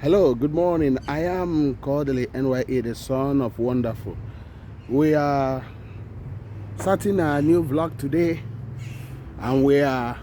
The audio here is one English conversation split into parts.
Hello, good morning. I am Kodili-nye, the son of Wonderful. We are starting a new vlog today, and we are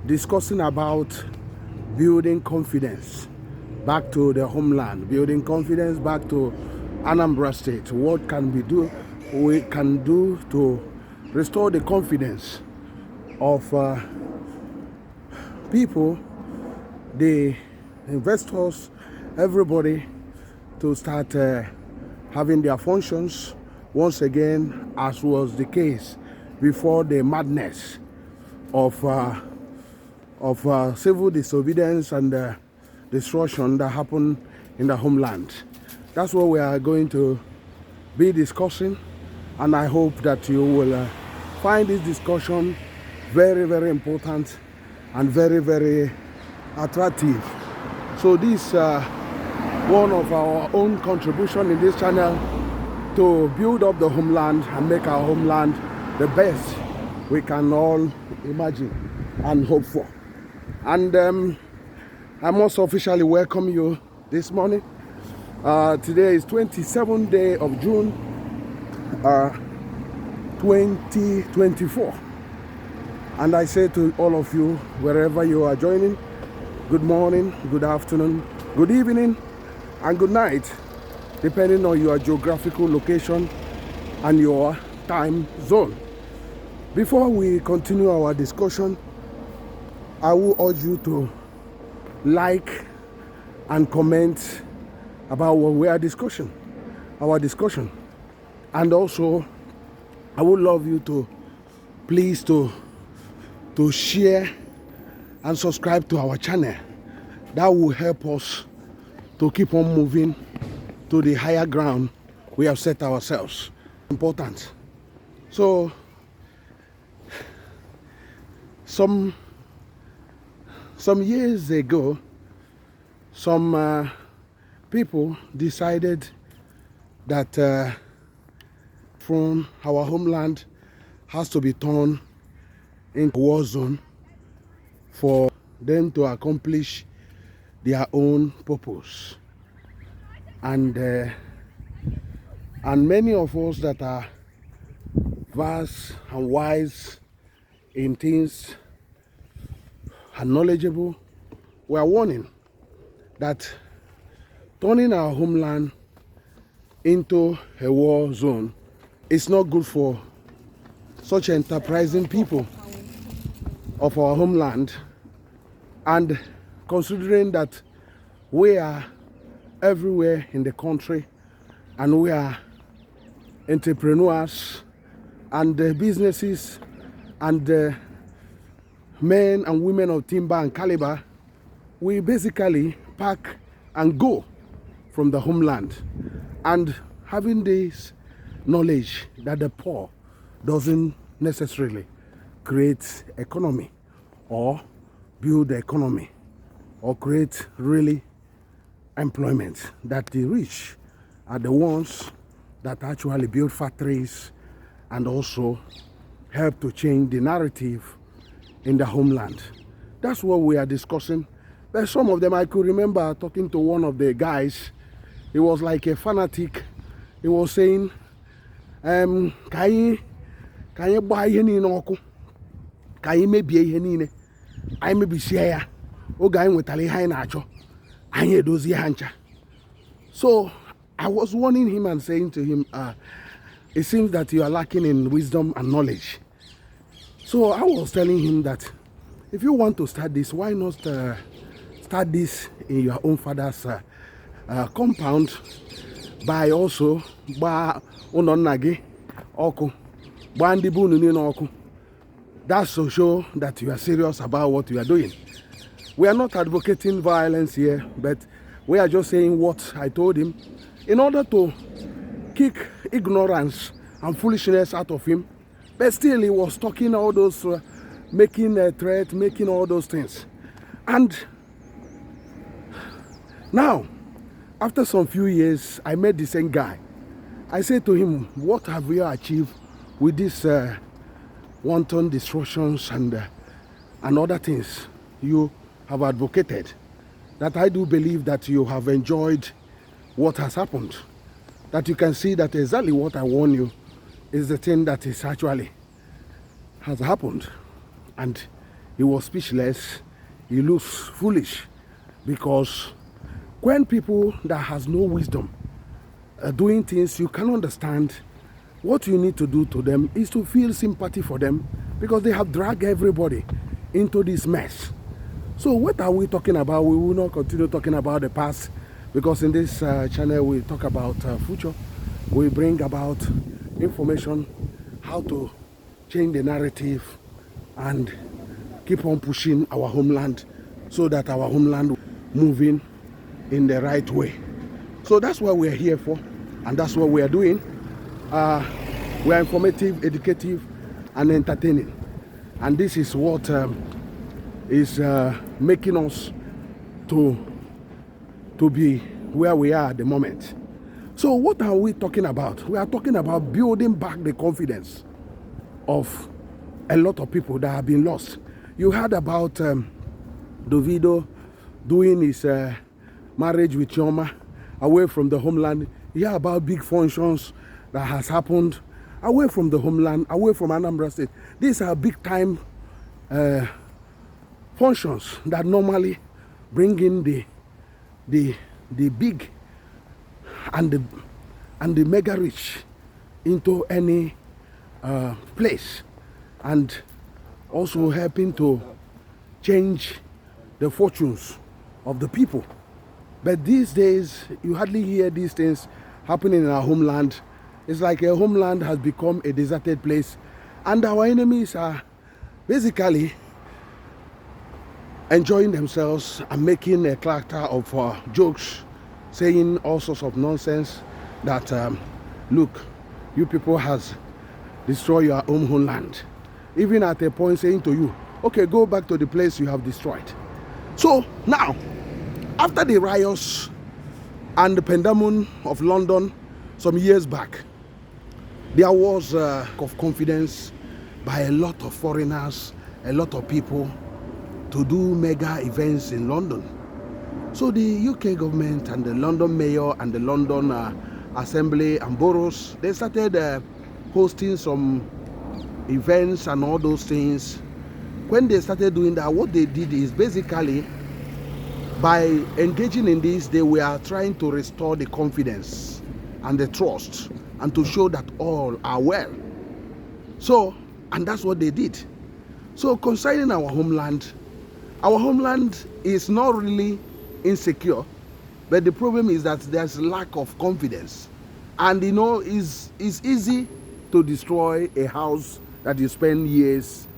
discussing about building confidence back to the homeland, building confidence back to Anambra State. What can we can do to restore the confidence of people, the investors, everybody, to start having their functions once again, as was the case before the madness of civil disobedience and destruction that happened in the homeland. That's what we are going to be discussing, and I hope that you will find this discussion very, very important and very, very attractive. So this one of our own contribution in this channel to build up the homeland and make our homeland the best we can all imagine and hope for. And I must officially welcome you this morning. Today is 27th day of June 2024. And I say to all of you, wherever you are joining, good morning, good afternoon, good evening, and good night, depending on your geographical location and your time zone. Before we continue our discussion, I will urge you to like and comment about what we are discussing, our discussion. And also, I would love you to please to share and subscribe to our channel. That will help us to keep on moving to the higher ground we have set ourselves. Important. So some years ago, some people decided that from our homeland has to be turned into a war zone for them to accomplish their own purpose. And many of us that are vast and wise in things and knowledgeable, we are warning that turning our homeland into a war zone is not good for such enterprising people of our homeland. And considering that we are everywhere in the country and we are entrepreneurs and businesses and men and women of timber and caliber, we basically pack and go from the homeland. And having this knowledge that the poor doesn't necessarily create economy or build the economy or create really employment, that the rich are the ones that actually build factories and also help to change the narrative in the homeland. That's what we are discussing. But some of them, I could remember talking to one of the guys. He was like a fanatic. He was saying, can you buy any ọkụ? Can you maybe any? I may be share. Oh, guy with Alaigbo nacho. I hear those hancha. So I was warning him and saying to him, it seems that you are lacking in wisdom and knowledge. So I was telling him that if you want to start this, why not start this in your own father's compound by also ba unonage oku ba ndi bunu ni oku. That's to show that you are serious about what you are doing. We are not advocating violence here, but we are just saying what I told him in order to kick ignorance and foolishness out of him. But still, he was talking all those, making a threat, making all those things. And now, after some few years, I met the same guy. I said to him, what have you achieved with this wanton destructions and other things you have advocated? that I do believe that you have enjoyed what has happened. That you can see that exactly what I warn you is the thing that is actually has happened. And he was speechless. He looks foolish, because when people that has no wisdom are doing things you can understand, what you need to do to them is to feel sympathy for them, because they have dragged everybody into this mess. So what are we talking about? We will not continue talking about the past, because in this channel we talk about future. We bring about information, how to change the narrative and keep on pushing our homeland, so that our homeland moving in the right way. So that's what we're here for, and that's what we are doing. We are informative, educative, and entertaining, and this is what is making us to be where we are at the moment. So what are we talking about? We are talking about building back the confidence of a lot of people that have been lost. You heard about Davido doing his marriage with Chioma away from the homeland. You hear about big functions that has happened away from the homeland, away from Anambra State. These are big time functions that normally bring in the big and the mega rich into any place, and also helping to change the fortunes of the people. But these days you hardly hear these things happening in our homeland. It's like a homeland has become a deserted place, and our enemies are basically enjoying themselves and making a character of jokes, saying all sorts of nonsense that look, you people has destroyed your own homeland, even at a point saying to you, okay, go back to the place you have destroyed. So now, after the riots and the pandemonium of London some years back, there was of confidence by a lot of foreigners, a lot of people, to do mega events in London. So the UK government and the London mayor and the London Assembly and boroughs, they started hosting some events and all those things. When they started doing that, what they did is basically, by engaging in this, they were trying to restore the confidence and the trust, and to show that all are well. So, and that's what they did. So concerning our homeland is not really insecure, but the problem is that there's lack of confidence. And you know, it's easy to destroy a house that you spend years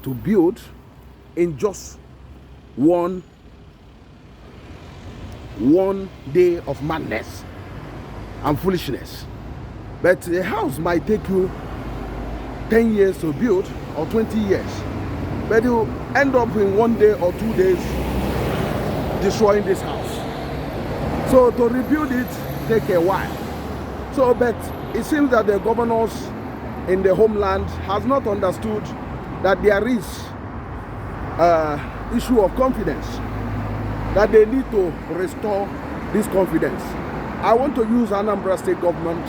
to build in just one day of madness and foolishness. But a house might take you 10 years to build, or 20 years, but you end up in 1 day or 2 days destroying this house. So to rebuild it take a while. So, but it seems that the governors in the homeland has not understood that there is issue of confidence, that they need to restore this confidence. I want to use Anambra State government.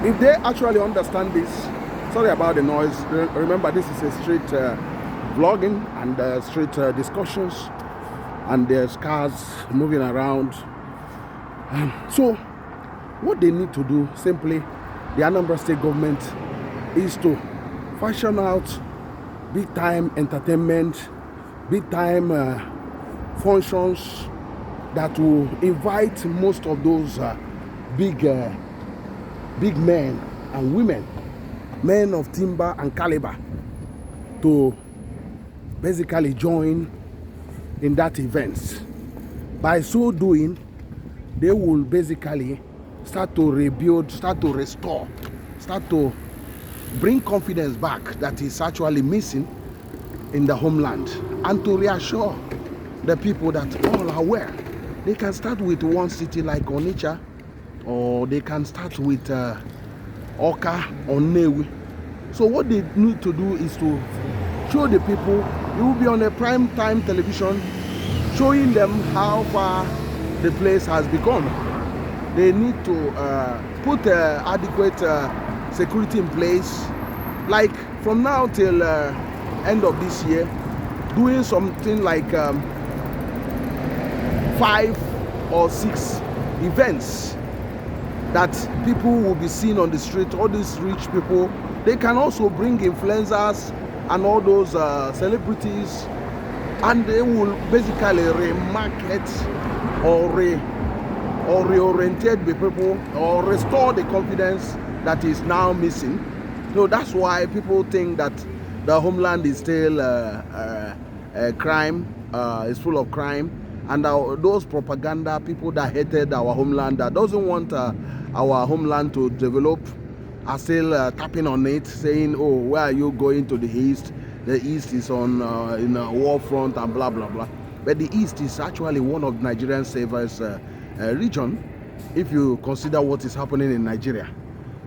If they actually understand this, sorry about the noise, remember this is a street vlogging and street discussions, and there's cars moving around. So what they need to do, simply, the Anambra State government, is to fashion out big time entertainment, big time functions that will invite most of those big men and women, men of timber and caliber, to basically join in that event. By so doing, they will basically start to rebuild, start to restore, start to bring confidence back that is actually missing in the homeland, and to reassure the people that all are well. They can start with one city like Onitsha, or they can start with Oka or Newi. So what they need to do is to show the people. You will be on a prime time television showing them how far the place has become. They need to put adequate security in place, like from now till end of this year, doing something like 5 or 6 events that people will be seen on the street. All these rich people, they can also bring influencers and all those celebrities, and they will basically remarket or reorientate the people or restore the confidence that is now missing. So that's why people think that the homeland is still crime, is full of crime, and those propaganda people that hated our homeland, that doesn't want our homeland to develop, are still tapping on it, saying, oh, where are you going to the east? The east is on in a warfront and blah blah blah. But the east is actually one of Nigerian safest region, if you consider what is happening in Nigeria.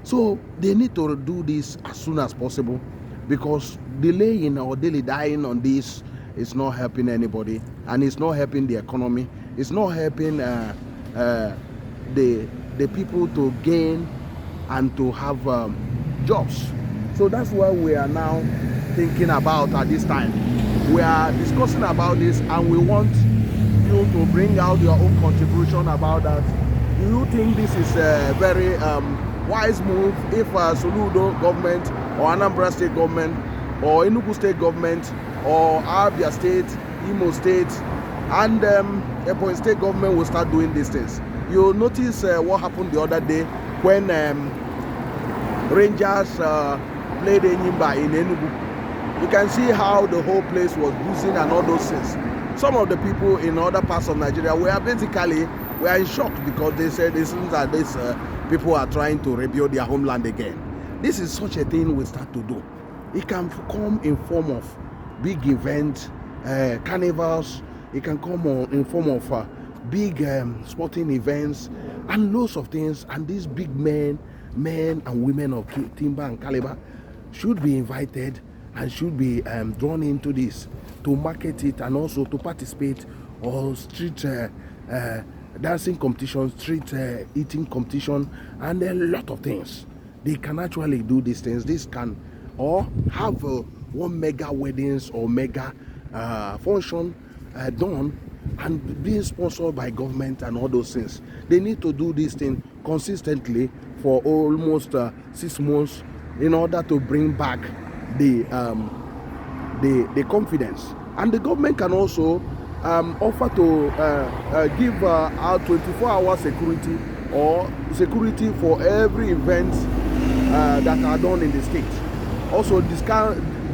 So they need to do this as soon as possible, because delaying or dying on this is not helping anybody, and it's not helping the economy. It's not helping the people to gain and to have jobs. So that's why we are now thinking about at this time. We are discussing about this, and we want you to bring out your own contribution about that. Do you think this is a very wise move if Soludo government or Anambra state government or Enugu state government or Abia state, Imo state, and Ebonyi state government will start doing these things? You'll notice what happened the other day when Rangers played Enyimba in Enugu. You can see how the whole place was boozing and all those things. Some of the people in other parts of Nigeria were in shock, because they said it seems that these people are trying to rebuild their homeland again. This is such a thing we start to do. It can come in form of big events, carnivals. It can come in form of big sporting events and loads of things. And these big men and women of timber and caliber should be invited and should be drawn into this to market it, and also to participate or street dancing competition, street eating competition, and a lot of things. They can actually do these things. This can, or have one mega weddings or mega function done and being sponsored by government and all those things. They need to do this thing consistently for almost 6 months in order to bring back the confidence. And the government can also offer to give out 24-hour security or security for every event that are done in the state. Also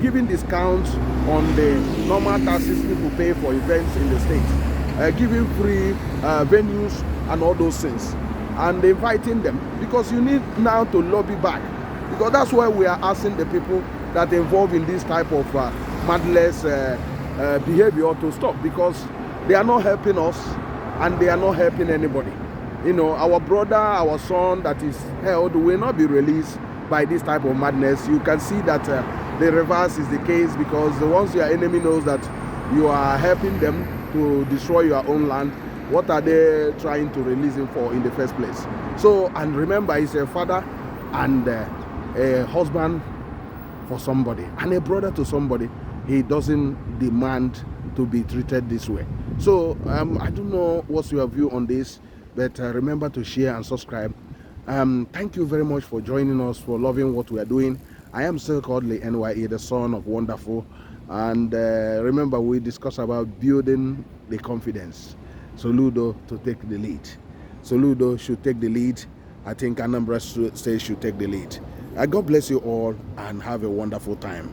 giving discounts on the normal taxes people pay for events in the state, giving free venues and all those things, and inviting them, because you need now to lobby back, because that's why we are asking the people that involved in this type of madness behavior to stop, because they are not helping us and they are not helping anybody. You know, our brother, our son that is held will not be released by this type of madness. You can see that the reverse is the case, because once your enemy knows that you are helping them to destroy your own land, what are they trying to release him for in the first place? So, and remember, he's a father and a husband for somebody and a brother to somebody. He doesn't demand to be treated this way. So I don't know what's your view on this, but remember to share and subscribe. Thank you very much for joining us, for loving what we are doing. I am still Kodili-nye, the son of Wonderful, and remember, we discuss about building the confidence. Soludo to take the lead. Soludo should take the lead. I think Anambra State should take the lead. God bless you all and have a wonderful time.